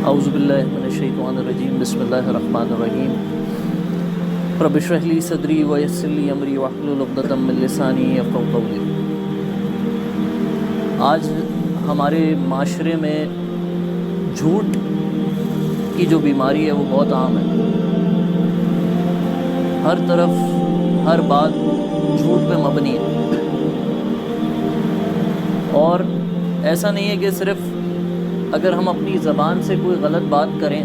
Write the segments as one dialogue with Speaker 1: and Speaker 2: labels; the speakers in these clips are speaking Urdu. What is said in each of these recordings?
Speaker 1: اعوذ باللہ من الشیطان الرجیم بسم اللہ الرحمن الرحیم رب اشرح لی صدری ویسر لی امری واحلل عقدۃ من لسانی یفقہوا قولی۔ آج ہمارے معاشرے میں جھوٹ کی جو بیماری ہے وہ بہت عام ہے۔ ہر طرف ہر بات جھوٹ پہ مبنی ہے، اور ایسا نہیں ہے کہ صرف اگر ہم اپنی زبان سے کوئی غلط بات کریں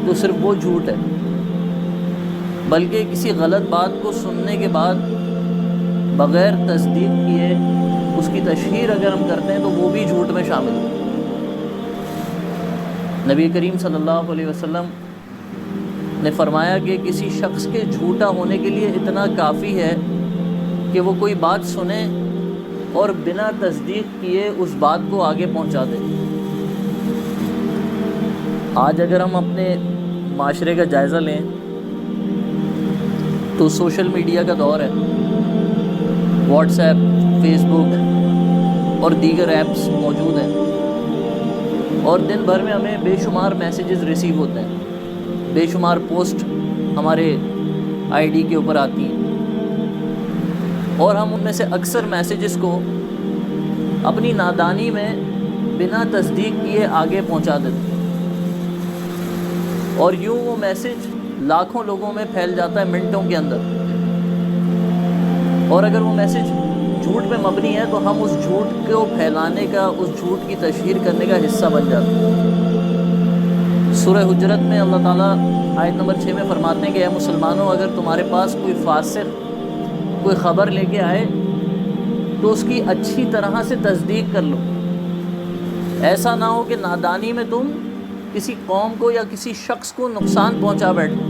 Speaker 1: تو صرف وہ جھوٹ ہے، بلکہ کسی غلط بات کو سننے کے بعد بغیر تصدیق کیے اس کی تشہیر اگر ہم کرتے ہیں تو وہ بھی جھوٹ میں شامل ہے۔ نبی کریم صلی اللہ علیہ وسلم نے فرمایا کہ کسی شخص کے جھوٹا ہونے کے لیے اتنا کافی ہے کہ وہ کوئی بات سنے اور بنا تصدیق کیے اس بات کو آگے پہنچا دے۔ آج اگر ہم اپنے معاشرے کا جائزہ لیں تو سوشل میڈیا کا دور ہے، واٹس ایپ، فیس بک اور دیگر ایپس موجود ہیں، اور دن بھر میں ہمیں بے شمار میسیجز ریسیو ہوتے ہیں، بے شمار پوسٹ ہمارے آئی ڈی کے اوپر آتی ہیں، اور ہم ان میں سے اکثر میسیجز کو اپنی نادانی میں بنا تصدیق کیے آگے پہنچا دیتے ہیں، اور یوں وہ میسیج لاکھوں لوگوں میں پھیل جاتا ہے منٹوں کے اندر۔ اور اگر وہ میسیج جھوٹ پہ مبنی ہے تو ہم اس جھوٹ کو پھیلانے کا، اس جھوٹ کی تشہیر کرنے کا حصہ بن جاتے ہیں۔ سورہ حجرت میں اللہ تعالیٰ آیت نمبر 6 میں فرماتے ہیں کہ اے مسلمانوں، اگر تمہارے پاس کوئی فاسق کوئی خبر لے کے آئے تو اس کی اچھی طرح سے تصدیق کر لو، ایسا نہ ہو کہ نادانی میں تم کسی قوم کو یا کسی شخص کو نقصان پہنچا بیٹھو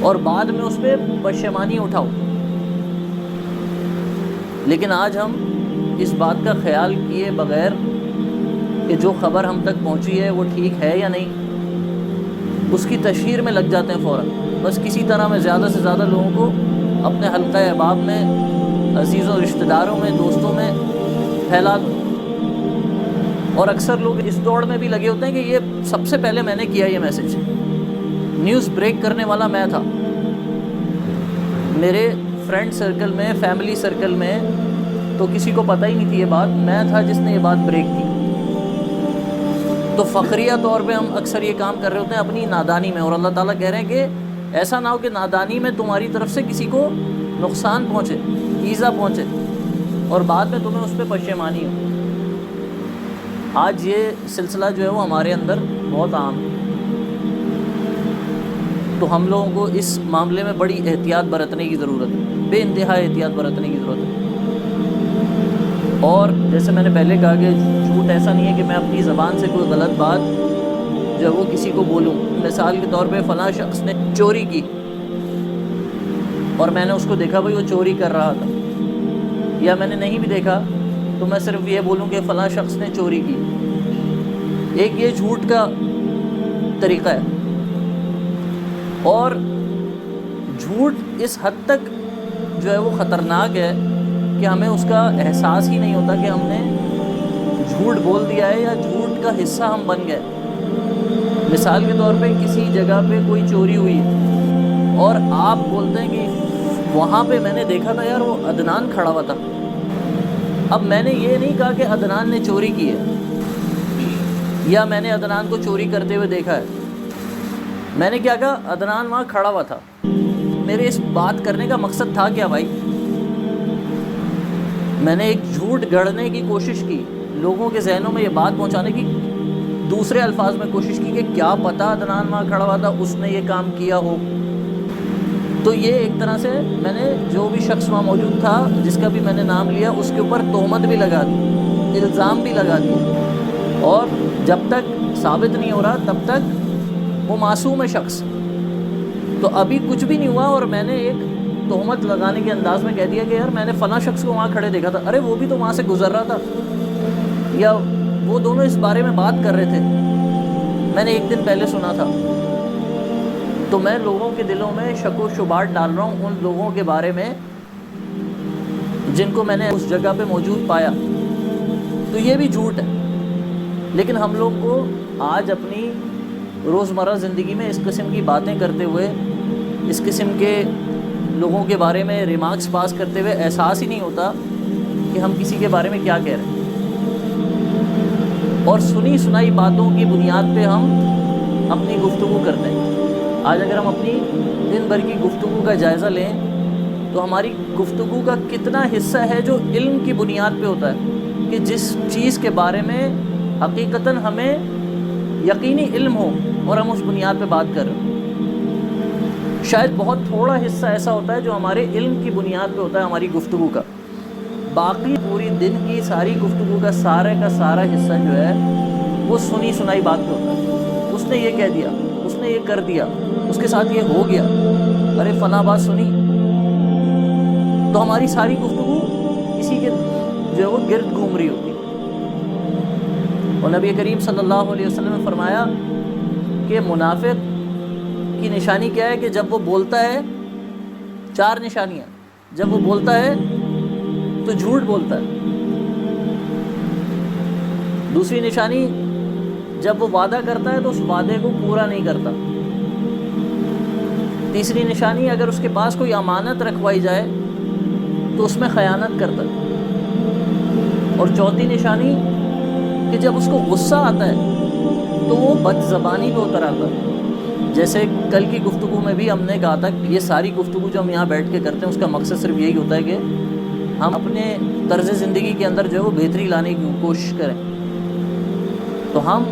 Speaker 1: اور بعد میں اس پہ پشیمانی اٹھاؤ۔ لیکن آج ہم اس بات کا خیال کیے بغیر کہ جو خبر ہم تک پہنچی ہے وہ ٹھیک ہے یا نہیں، اس کی تشہیر میں لگ جاتے ہیں فوراً، بس کسی طرح میں زیادہ سے زیادہ لوگوں کو اپنے حلقہ احباب میں، عزیزوں رشتہ داروں میں، دوستوں میں پھیلا دو۔ اور اکثر لوگ اس دوڑ میں بھی لگے ہوتے ہیں کہ یہ سب سے پہلے میں نے کیا یہ میسیج، نیوز بریک کرنے والا میں تھا، میرے فرینڈ سرکل میں، فیملی سرکل میں تو کسی کو پتہ ہی نہیں تھی یہ بات، میں تھا جس نے یہ بات بریک کی۔ تو فخریہ طور پہ ہم اکثر یہ کام کر رہے ہوتے ہیں اپنی نادانی میں، اور اللہ تعالیٰ کہہ رہے ہیں کہ ایسا نہ ہو کہ نادانی میں تمہاری طرف سے کسی کو نقصان پہنچے، ایذا پہنچے، اور بعد میں تمہیں اس پہ پشیمانی ہو۔ آج یہ سلسلہ جو ہے وہ ہمارے اندر بہت عام ہے، تو ہم لوگوں کو اس معاملے میں بڑی احتیاط برتنے کی ضرورت ہے، بے انتہا احتیاط برتنے کی ضرورت ہے۔ اور جیسے میں نے پہلے کہا کہ جھوٹ ایسا نہیں ہے کہ میں اپنی زبان سے کوئی غلط بات جو ہے وہ کسی کو بولوں۔ مثال کے طور پہ فلاں شخص نے چوری کی اور میں نے اس کو دیکھا بھائی وہ چوری کر رہا تھا، یا میں نے نہیں بھی دیکھا تو میں صرف یہ بولوں کہ فلاں شخص نے چوری کی، ایک یہ جھوٹ کا طریقہ ہے۔ اور جھوٹ اس حد تک جو ہے وہ خطرناک ہے کہ ہمیں اس کا احساس ہی نہیں ہوتا کہ ہم نے جھوٹ بول دیا ہے یا جھوٹ کا حصہ ہم بن گئے۔ مثال کے طور پہ کسی جگہ پہ کوئی چوری ہوئی اور آپ بولتے ہیں کہ وہاں پہ میں نے دیکھا تھا یار وہ عدنان کھڑا ہوا تھا۔ اب میں نے یہ نہیں کہا کہ عدنان نے چوری کی ہے یا میں نے عدنان کو چوری کرتے ہوئے دیکھا ہے، میں نے کیا کہا؟ عدنان وہاں کھڑا ہوا تھا۔ میرے اس بات کرنے کا مقصد تھا کیا بھائی؟ میں نے ایک جھوٹ گڑھنے کی کوشش کی، لوگوں کے ذہنوں میں یہ بات پہنچانے کی، دوسرے الفاظ میں کوشش کی کہ کیا پتہ عدنان وہاں کھڑا ہوا تھا، اس نے یہ کام کیا ہو۔ تو یہ ایک طرح سے میں نے جو بھی شخص وہاں موجود تھا جس کا بھی میں نے نام لیا اس کے اوپر تہمت بھی لگا دی، الزام بھی لگا دیا، اور جب تک ثابت نہیں ہو رہا تب تک وہ معصوم ہے شخص۔ تو ابھی کچھ بھی نہیں ہوا اور میں نے ایک تہمت لگانے کے انداز میں کہہ دیا کہ یار میں نے فلاں شخص کو وہاں کھڑے دیکھا تھا، ارے وہ بھی تو وہاں سے گزر رہا تھا، یا وہ دونوں اس بارے میں بات کر رہے تھے، میں نے ایک دن پہلے سنا تھا۔ تو میں لوگوں کے دلوں میں شک و شبہات ڈال رہا ہوں ان لوگوں کے بارے میں جن کو میں نے اس جگہ پہ موجود پایا، تو یہ بھی جھوٹ ہے۔ لیکن ہم لوگ کو آج اپنی روزمرہ زندگی میں اس قسم کی باتیں کرتے ہوئے، اس قسم کے لوگوں کے بارے میں ریمارکس پاس کرتے ہوئے احساس ہی نہیں ہوتا کہ ہم کسی کے بارے میں کیا کہہ رہے ہیں، اور سنی سنائی باتوں کی بنیاد پہ ہم اپنی گفتگو کرتے ہیں۔ آج اگر ہم اپنی دن بھر کی گفتگو کا جائزہ لیں تو ہماری گفتگو کا کتنا حصہ ہے جو علم کی بنیاد پہ ہوتا ہے، کہ جس چیز کے بارے میں حقیقتاً ہمیں یقینی علم ہو اور ہم اس بنیاد پہ بات کر رہے ہیں۔ شاید بہت تھوڑا حصہ ایسا ہوتا ہے جو ہمارے علم کی بنیاد پہ ہوتا ہے ہماری گفتگو کا، باقی پوری دن کی ساری گفتگو کا سارا حصہ جو ہے وہ سنی سنائی بات پہ ہوتا ہے۔ اس نے یہ کہہ دیا، اس نے یہ کر دیا، اس کے ساتھ یہ ہو گیا، ارے فلاں بات سنی، تو ہماری ساری گفتگو اسی کے جو ہے وہ گرد گھوم رہی ہوتی ہے۔ اور نبی کریم صلی اللہ علیہ وسلم نے فرمایا کہ منافق کی نشانی کیا ہے، کہ جب وہ بولتا ہے، 4 نشانیاں، جب وہ بولتا ہے تو جھوٹ بولتا ہے۔ دوسری نشانی، جب وہ وعدہ کرتا ہے تو اس وعدے کو پورا نہیں کرتا۔ تیسری نشانی، اگر اس کے پاس کوئی امانت رکھوائی جائے تو اس میں خیانت کرتا ہے۔ اور چوتھی نشانی کہ جب اس کو غصہ آتا ہے تو وہ بد زبانی پہ اتر آتا ہے۔ جیسے کل کی گفتگو میں بھی ہم نے کہا تھا کہ یہ ساری گفتگو جو ہم یہاں بیٹھ کے کرتے ہیں اس کا مقصد صرف یہی ہوتا ہے کہ ہم اپنے طرز زندگی کے اندر جو ہے وہ بہتری لانے کی کوشش کریں۔ تو ہم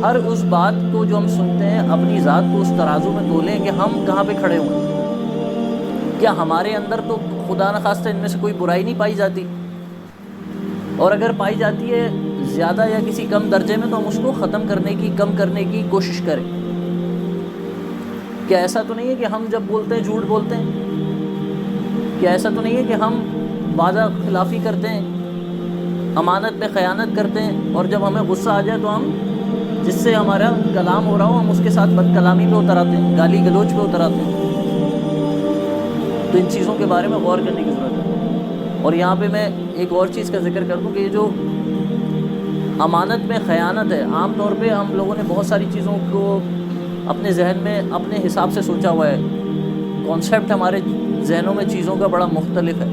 Speaker 1: ہر اس بات کو جو ہم سنتے ہیں اپنی ذات کو اس ترازو میں تولیں کہ ہم کہاں پہ کھڑے ہوئے ہیں۔ کیا ہمارے اندر تو خدا نخواستہ ان میں سے کوئی برائی نہیں پائی جاتی؟ اور اگر پائی جاتی ہے زیادہ یا کسی کم درجے میں تو ہم اس کو ختم کرنے کی، کم کرنے کی کوشش کریں۔ کیا ایسا تو نہیں ہے کہ ہم جب بولتے ہیں جھوٹ بولتے ہیں؟ کیا ایسا تو نہیں ہے کہ ہم وعدہ خلافی کرتے ہیں، امانت میں خیانت کرتے ہیں، اور جب ہمیں غصہ آ جائے تو ہم جس سے ہمارا کلام ہو رہا ہو ہم اس کے ساتھ بد کلامی پہ اتر آتے ہیں، گالی گلوچ پہ اتر آتے ہیں؟ تو ان چیزوں کے بارے میں غور کرنے کی ضرورت ہے۔ اور یہاں پہ میں ایک اور چیز کا ذکر کر دوں کہ یہ جو امانت میں خیانت ہے، عام طور پہ ہم لوگوں نے بہت ساری چیزوں کو اپنے ذہن میں اپنے حساب سے سوچا ہوا ہے، کانسیپٹ ہمارے ذہنوں میں چیزوں کا بڑا مختلف ہے،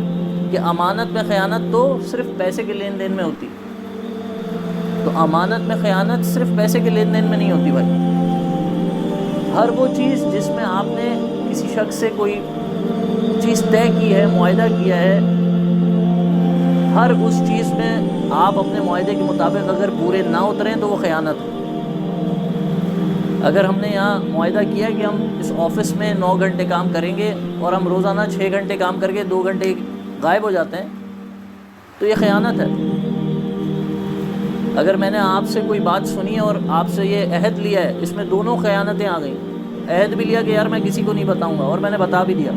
Speaker 1: کہ امانت میں خیانت تو صرف پیسے کے لین دین میں ہوتی۔ تو امانت میں خیانت صرف پیسے کے لین دین میں نہیں ہوتی بھائی۔ ہر وہ چیز جس میں آپ نے کسی شخص سے کوئی چیز طے کی ہے، معاہدہ کیا ہے، ہر اس چیز میں آپ اپنے معاہدے کے مطابق اگر پورے نہ اتریں تو وہ خیانت ہے۔ اگر ہم نے یہاں معاہدہ کیا کہ ہم اس آفس میں 9 گھنٹے کام کریں گے اور ہم روزانہ 6 گھنٹے کام کر کے 2 گھنٹے غائب ہو جاتے ہیں تو یہ خیانت ہے۔ اگر میں نے آپ سے کوئی بات سنی ہے اور آپ سے یہ عہد لیا ہے، اس میں دونوں خیانتیں آ گئیں۔ عہد بھی لیا کہ یار میں کسی کو نہیں بتاؤں گا، اور میں نے بتا بھی دیا،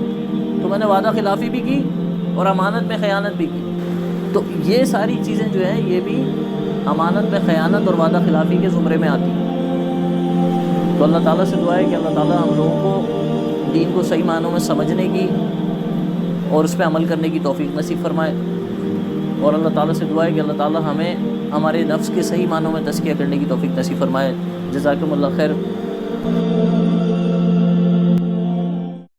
Speaker 1: تو میں نے وعدہ خلافی بھی کی اور امانت میں خیانت بھی کی۔ تو یہ ساری چیزیں جو ہیں یہ بھی امانت میں خیانت اور وعدہ خلافی کے زمرے میں آتی ہیں۔ تو اللہ تعالیٰ سے دعا ہے کہ اللہ تعالیٰ ہم لوگوں کو دین کو صحیح معنوں میں سمجھنے کی اور اس پہ عمل کرنے کی توفیق نصیب فرمائے، اور اللہ تعالیٰ سے دعا ہے کہ اللہ تعالیٰ ہمیں ہمارے نفس کے صحیح معنوں میں تزکیہ کرنے کی توفیق نصیب فرمائے۔ جزاکم اللہ خیر۔